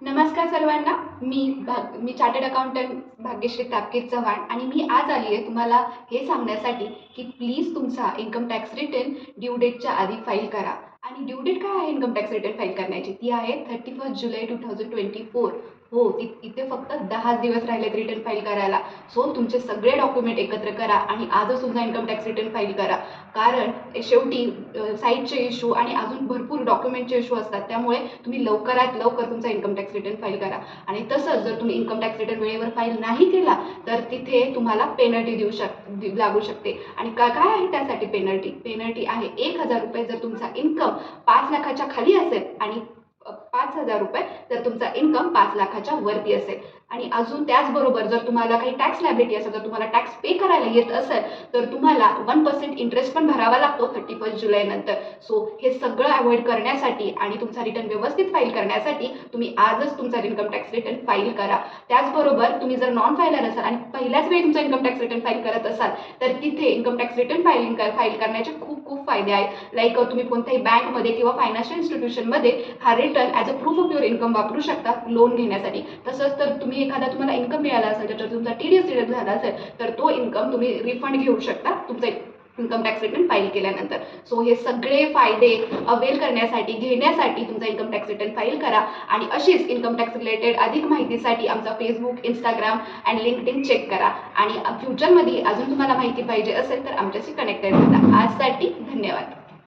नमस्कार सर्वांना. मी chartered accountant Bhagyashree Tapkir Chavan आणि मी आज आली आहे तुम्हाला हे सांगण्यासाठी की प्लीज तुमचा इन्कम टॅक्स रिटर्न ड्यू डेटच्या आधी फाईल करा. आणि ड्यू डेट काय आहे इन्कम टॅक्स रिटर्न फाईल करण्याची? ती आहे 31 जुलै 2024. हो, इथे फक्त 10 दिवस राहिलेत रिटर्न फाईल करायला. सो तुमचे सगळे डॉक्युमेंट एकत्र करा आणि आजच तुमचा इन्कम टॅक्स रिटर्न फाईल करा. कारण शेवटी साईटचे इश्यू आणि अजून भरपूर डॉक्युमेंटचे इश्यू असतात, त्यामुळे तुम्ही लवकरात लवकर तुमचा इन्कम टॅक्स रिटर्न फाईल करा. आणि तसंच जर तुम्ही इन्कम टॅक्स रिटर्न वेळेवर फाईल नाही केला तर तिथे तुम्हाला पेनल्टी लागू शकते. आणि काय आहे त्यासाठी पेनल्टी आहे 1,000 रुपये जर तुमचा इन्कम 5 लाखाच्या खाली असेल आणि 5,000 रुपये जर तुमचा इन्कम 5 लाखाच्या वरती असेल. आणि अजून त्याचबरोबर जर तुम्हाला काही टॅक्स लायबिलिटी असेल, जर तुम्हाला टॅक्स पे करायला येत असेल तर तुम्हाला 1% इंटरेस्ट पण भरावा लागतो 31 जुलै नंतर. सो हे सगळं अवॉइड करण्यासाठी आणि तुमचा रिटर्न व्यवस्थित फाईल करण्यासाठी तुम्ही आजच तुमचा इन्कम टॅक्स रिटर्न फाईल करा. त्याचबरोबर तुम्ही जर नॉन फायलर असाल आणि पहिल्याच वेळी तुमचा इन्कम टॅक्स रिटर्न फाईल करत असाल तर तिथे इन्कम टॅक्स रिटर्न फाईल करण्याचे खूप फायदे आहेत. लाईक तुम्ही कोणत्याही बँकमध्ये किंवा फायनान्शियल इन्स्टिट्यूशनमध्ये हा return as a proof of your income वापरू शकता लोन घेण्यासाठी. तसंच तर तुम्हाला इन्कम मिळाला असेल, त्याच्यावर तुमचा TDS रिटर्न झाला असेल तर तो इन्कम तुम्ही रिफंड घेऊ शकता तुमचा इन्कम टॅक्स रिटर्न फाईल केल्यानंतर. सो हे सगळे फायदे अवेल घेण्यासाठी तुमचा इन्कम टॅक्स रिटर्न फाईल करा. आणि अशीच इन्कम टॅक्स रिलेटेड अधिक माहितीसाठी आमचा Facebook, Instagram and LinkedIn check करा. आणि फ्युचरमध्ये अजून तुम्हाला माहिती पाहिजे असेल तर आमच्याशी कनेक्टेड राहा. आजसाठी धन्यवाद.